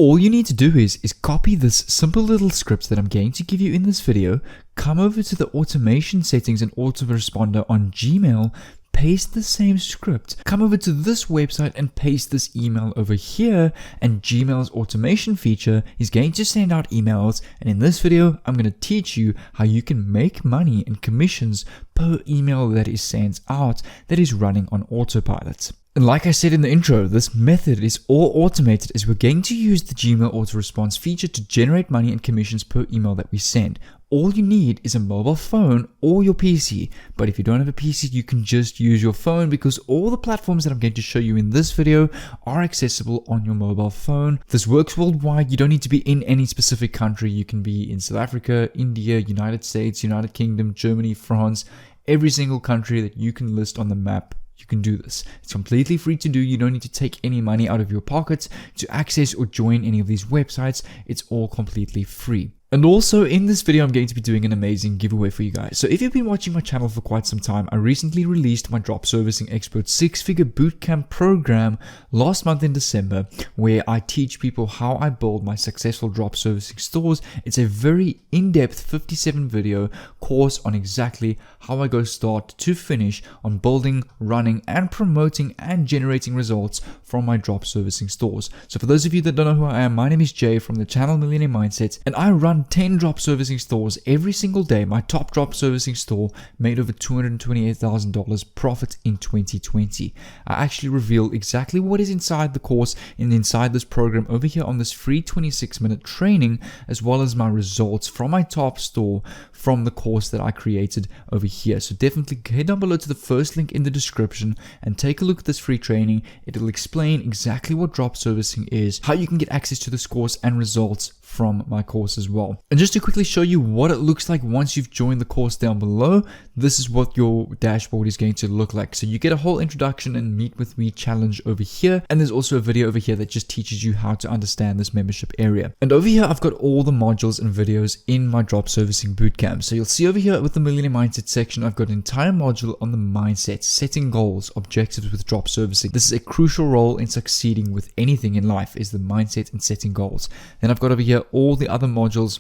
All you need to do is copy this simple little script that I'm going to give you in this video, come over to the automation settings and autoresponder on Gmail, paste the same script, come over to this website and paste this email over here, and Gmail's automation feature is going to send out emails. And in this video, I'm going to teach you how you can make money and commissions per email that is sent out that is running on autopilot. And like I said in the intro, this method is all automated as we're going to use the Gmail auto-response feature to generate money and commissions per email that we send. All you need is a mobile phone or your PC, but if you don't have a PC, you can just use your phone because all the platforms that I'm going to show you in this video are accessible on your mobile phone. This works worldwide. You don't need to be in any specific country. You can be in South Africa, India, United States, United Kingdom, Germany, France, every single country that you can list on the map. You can do this. It's completely free to do. You don't need to take any money out of your pockets to access or join any of these websites. It's all completely free. And also in this video, I'm going to be doing an amazing giveaway for you guys. So if you've been watching my channel for quite some time, I recently released my Drop Servicing Expert 6-figure bootcamp program last month in December, where I teach people how I build my successful drop servicing stores. It's a very in-depth 57 video course on exactly how I go start to finish on building, running, and promoting and generating results from my drop servicing stores. So for those of you that don't know who I am, my name is Jay from the channel Millionaire Mindset, and I run 10 drop servicing stores every single day. My top drop servicing store made over $228,000 profit in 2020. I actually reveal exactly what is inside the course and inside this program over here on this free 26-minute training, as well as my results from my top store from the course that I created over here. So definitely head down below to the first link in the description and take a look at this free training. It'll explain exactly what drop servicing is, how you can get access to this course and results from my course as well. And just to quickly show you what it looks like once you've joined the course down below, this is what your dashboard is going to look like. So you get a whole introduction and meet with me challenge over here. And there's also a video over here that just teaches you how to understand this membership area. And over here, I've got all the modules and videos in my drop servicing bootcamp. So you'll see over here with the Millionaire Mindset section, I've got an entire module on the mindset, setting goals, objectives with drop servicing. This is a crucial role in succeeding with anything in life, is the mindset and setting goals. Then I've got over here all the other modules.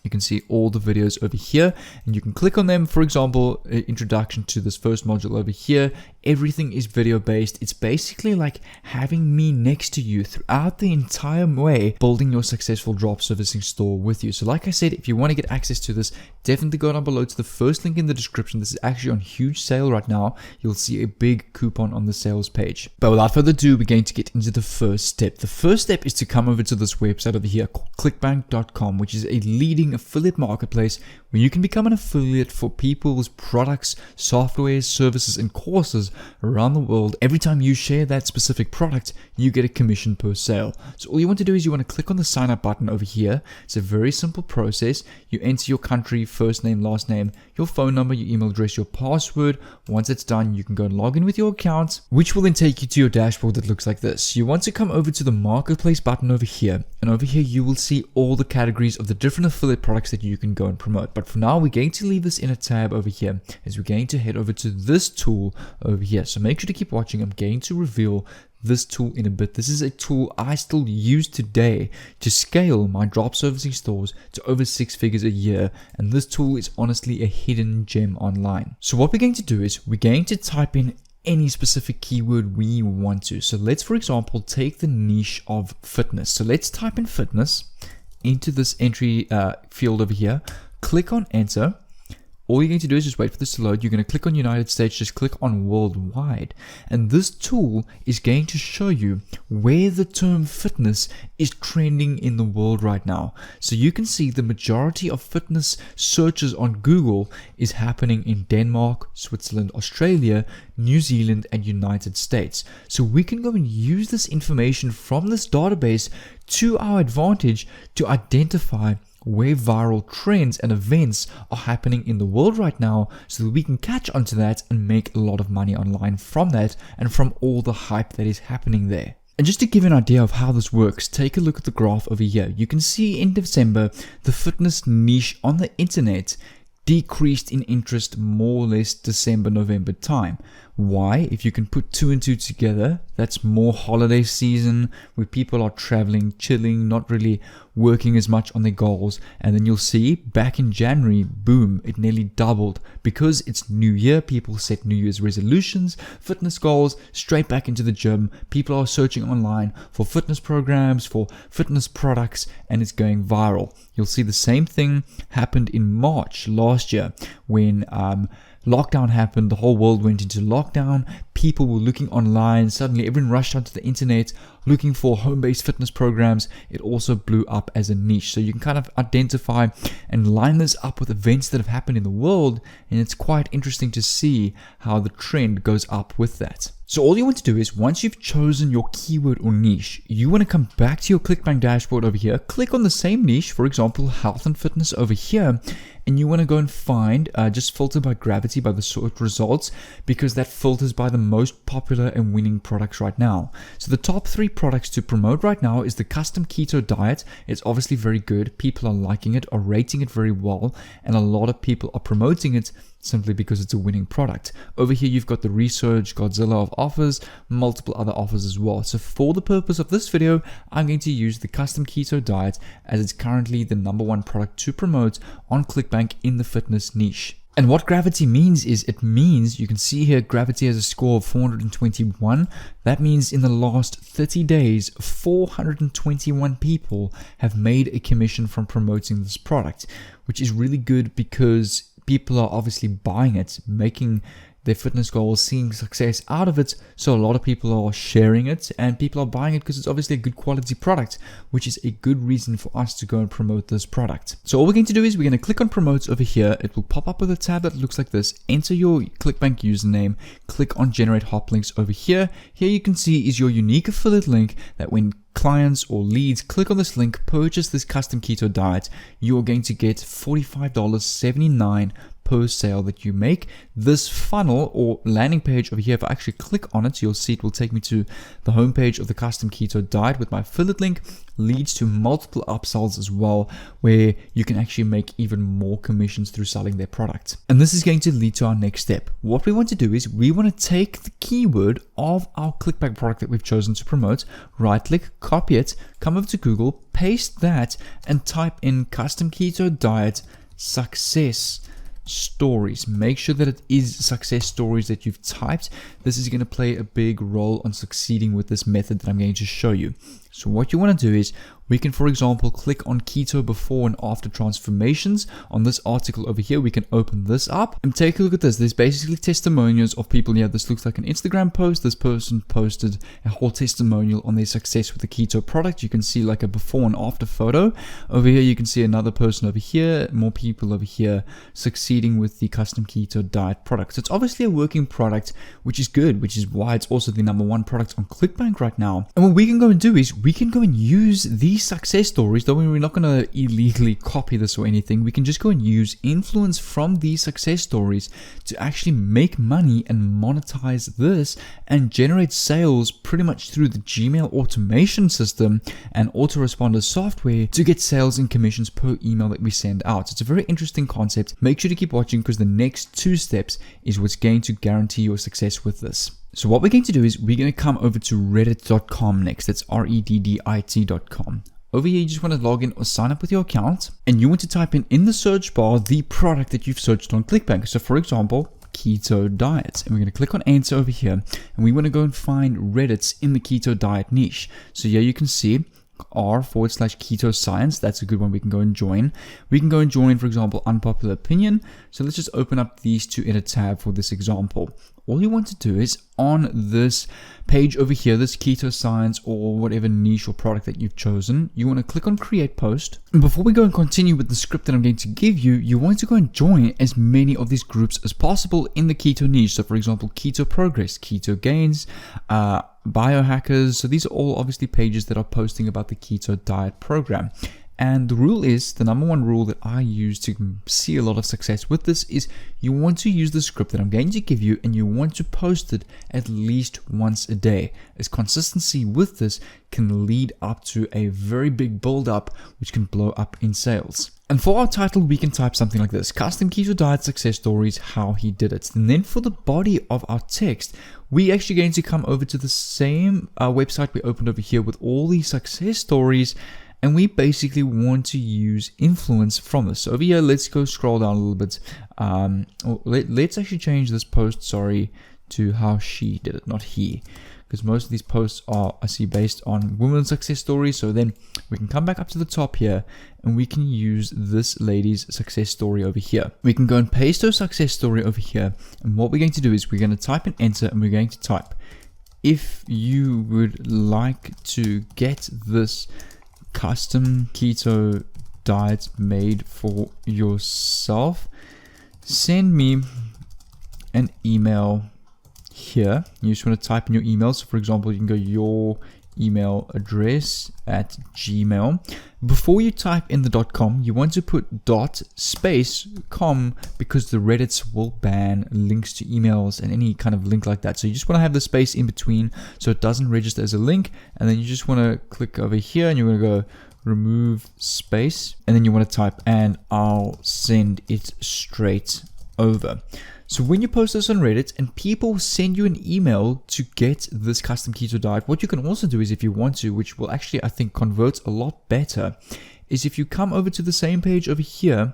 You can see all the videos over here and you can click on them. For example, introduction to this first module over here. Everything is video based. It's basically like having me next to you throughout the entire way, building your successful drop servicing store with you. So like I said, if you want to get access to this, definitely go down below to the first link in the description. This is actually on huge sale right now. You'll see a big coupon on the sales page. But without further ado, we're going to get into the first step. The first step is to come over to this website over here called clickbank.com, which is a leading affiliate marketplace where you can become an affiliate for people's products, software, services, and courses around the world. Every time you share that specific product, you get a commission per sale. So all you want to do is you want to click on the sign up button over here. It's a very simple process. You enter your country, first name, last name, your phone number, your email address, your password. Once it's done, you can go and log in with your account, which will then take you to your dashboard that looks like this. You want to come over to the marketplace button over here, and over here you will see all the categories of the different affiliate products that you can go and promote. But for now, we're going to leave this in a tab over here as we're going to head over to this tool over here. So make sure to keep watching. I'm going to reveal this tool in a bit. This is a tool I still use today to scale my drop servicing stores to over 6 figures a year. And this tool is honestly a hidden gem online. So what we're going to do is we're going to type in any specific keyword we want to. So let's, for example, take the niche of fitness. So let's type in fitness into this entry field over here. Click on enter. All you're going to do is just wait for this to load. You're going to click on United States, just click on worldwide. And this tool is going to show you where the term fitness is trending in the world right now. So you can see the majority of fitness searches on Google is happening in Denmark, Switzerland, Australia, New Zealand, and United States. So we can go and use this information from this database to our advantage to identify where viral trends and events are happening in the world right now, so that we can catch onto that and make a lot of money online from that and from all the hype that is happening there. And just to give you an idea of how this works, take a look at the graph over here. You can see in December, the fitness niche on the internet decreased in interest more or less December, November time. Why? If you can put 2 and 2 together, that's more holiday season where people are traveling, chilling, not really working as much on their goals. And then you'll see back in January, boom, it nearly doubled because it's New Year. People set New Year's resolutions, fitness goals, straight back into the gym. People are searching online for fitness programs, for fitness products, and it's going viral. You'll see the same thing happened in March last year when lockdown happened. The whole world went into lockdown. People were looking online. Suddenly everyone rushed onto the internet looking for home-based fitness programs. It also blew up as a niche. So you can kind of identify and line this up with events that have happened in the world, and it's quite interesting to see how the trend goes up with that. So all you want to do is, once you've chosen your keyword or niche, you want to come back to your ClickBank dashboard over here, click on the same niche, for example, health and fitness over here, and you want to go and find, just filter by gravity by the sort results, because that filters by the most popular and winning products right now. So the top 3 products to promote right now is the custom keto diet. It's obviously very good. People are liking it, are rating it very well, and a lot of people are promoting it simply because it's a winning product. Over here, you've got the Research Godzilla of offers, multiple other offers as well. So for the purpose of this video, I'm going to use the custom keto diet as it's currently the #1 product to promote on ClickBank in the fitness niche. And what gravity means is, it means, you can see here, gravity has a score of 421. That means in the last 30 days, 421 people have made a commission from promoting this product, which is really good because people are obviously buying it, making their fitness goals, seeing success out of it. So a lot of people are sharing it and people are buying it because it's obviously a good quality product, which is a good reason for us to go and promote this product. So all we're going to do is we're going to click on promotes over here. It will pop up with a tab that looks like this. Enter your ClickBank username, click on generate hop links over here. Here you can see is your unique affiliate link that when clients or leads click on this link, purchase this custom keto diet, you are going to get $45.79 per sale that you make. This funnel or landing page over here, if I actually click on it, you'll see it will take me to the homepage of the custom keto diet with my affiliate link, leads to multiple upsells as well, where you can actually make even more commissions through selling their product. And this is going to lead to our next step. What we want to do is we want to take the keyword of our ClickBank product that we've chosen to promote, right click, copy it, come over to Google, paste that, and type in custom keto diet success stories. Make sure that it is success stories that you've typed. This is going to play a big role on succeeding with this method that I'm going to show you. So what you want to do is we can, for example, click on keto before and after transformations. On this article over here, we can open this up and take a look at this. There's basically testimonials of people here. This looks like an Instagram post. This person posted a whole testimonial on their success with the keto product. You can see like a before and after photo. Over here, you can see another person over here, more people over here succeeding with the custom keto diet product. So it's obviously a working product, which is good, which is why it's also the #1 product on ClickBank right now. And what we can go and do is we can go and use these success stories, though we're not going to illegally copy this or anything. We can just go and use influence from these success stories to actually make money and monetize this and generate sales pretty much through the Gmail automation system and autoresponder software to get sales and commissions per email that we send out. So it's a very interesting concept. Make sure to keep watching because the next 2 steps is what's going to guarantee your success with this. So what we're going to do is we're going to come over to reddit.com next. That's reddit.com. Over here, you just want to log in or sign up with your account, and you want to type in the search bar the product that you've searched on ClickBank. So for example, keto diet, and we're going to click on enter over here, and we want to go and find Reddit's in the keto diet niche. So here you can see r/keto science. That's a good one. We can go and join. We can go and join, for example, unpopular opinion. So let's just open up these two in a tab for this example. All you want to do is on this page over here, this keto science or whatever niche or product that you've chosen, you want to click on create post. And before we go and continue with the script that I'm going to give you, you want to go and join as many of these groups as possible in the keto niche. So for example, keto progress, keto gains, biohackers. So these are all obviously pages that are posting about the keto diet program. And the rule is, the number one rule that I use to see a lot of success with this is you want to use the script that I'm going to give you and you want to post it at least once a day, as consistency with this can lead up to a very big build up which can blow up in sales. And for our title, we can type something like this: Custom Keto Diet Success Stories, How He Did It. And then for the body of our text, we actually going to come over to the same website we opened over here with all these success stories. And we basically want to use influence from this. So over here, let's go scroll down a little bit. Let's actually change this post, to how she did it, not he. Because most of these posts are, I see, based on women's success stories. So then we can come back up to the top here and we can use this lady's success story over here. We can go and paste her success story over here. And what we're going to do is we're going to type and enter, and we're going to type, if you would like to get this custom keto diet made for yourself, send me an email here. You just want to type in your email. So for example, you can go your email address at Gmail. Before you type in the .com, you want to put .com because the Reddits will ban links to emails and any kind of link like that. So you just want to have the space in between so it doesn't register as a link. And then you just want to click over here and you're going to go remove space. And then you want to type, and I'll send it straight over. So when you post this on Reddit and people send you an email to get this custom keto diet, what you can also do is, if you want to, which will actually, I think, convert a lot better, is if you come over to the same page over here,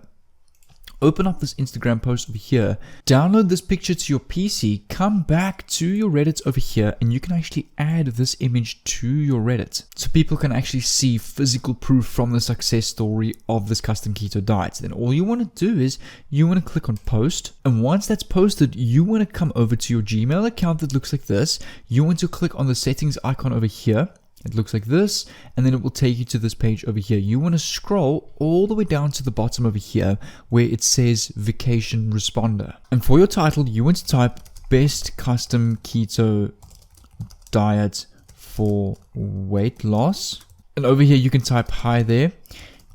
open up this Instagram post over here, download this picture to your PC, come back to your Reddit over here, and you can actually add this image to your Reddit. So people can actually see physical proof from the success story of this custom keto diet. Then all you want to do is you want to click on post. And once that's posted, you want to come over to your Gmail account that looks like this. You want to click on the settings icon over here. It looks like this, and then it will take you to this page over here. You want to scroll all the way down to the bottom over here where it says Vacation Responder. And for your title, you want to type Best Custom Keto Diet for Weight Loss. And over here, you can type hi there.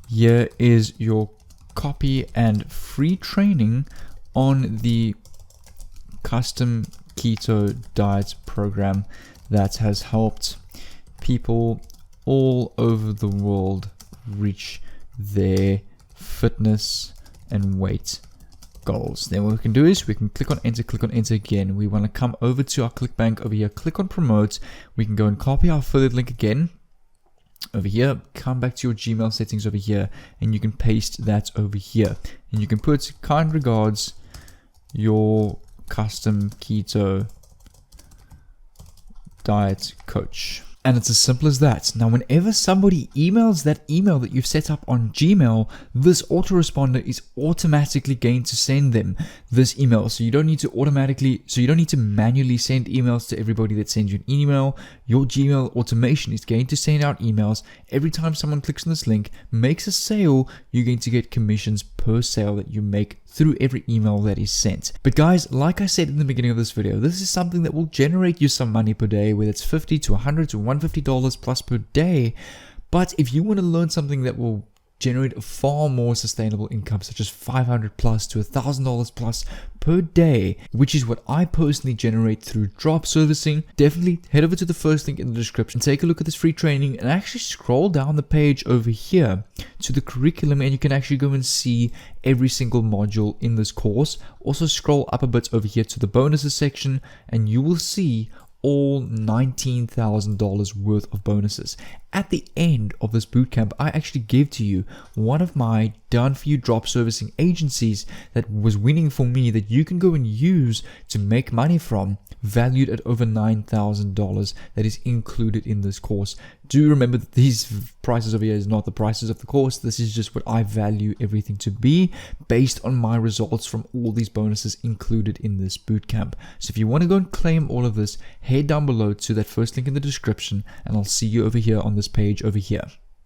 Here is your copy and free training on the custom keto diet program that has helped people all over the world reach their fitness and weight goals. Then what we can do is we can click on enter again. We want to come over to our ClickBank over here, click on promote. We can go and copy our affiliate link again over here, come back to your Gmail settings over here, and you can paste that over here. And you can put kind regards, your custom keto diet coach. And it's as simple as that. Now, whenever somebody emails that email that you've set up on Gmail, this autoresponder is automatically going to send them this email. So you don't need to manually send emails to everybody that sends you an email. Your Gmail automation is going to send out emails. Every time someone clicks on this link, makes a sale, you're going to get commissions per sale that you make through every email that is sent. But guys, like I said in the beginning of this video, this is something that will generate you some money per day, whether it's $50 to $100 to $150 plus per day. But if you want to learn something that will generate a far more sustainable income, such as $500 plus to $1,000 plus per day, which is what I personally generate through drop servicing, definitely head over to the first link in the description, take a look at this free training, and actually scroll down the page over here to the curriculum, and you can actually go and see every single module in this course. Also scroll up a bit over here to the bonuses section, and you will see all $19,000 worth of bonuses. At the end of this bootcamp, I actually gave to you one of my done for you drop servicing agencies that was winning for me, that you can go and use to make money from, valued at over $9,000, that is included in this course. Do remember that these prices over here is not the prices of the course. This is just what I value everything to be based on my results from all these bonuses included in this bootcamp. So if you want to go and claim all of this, head down below to that first link in the description, and I'll see you over here on this page over here.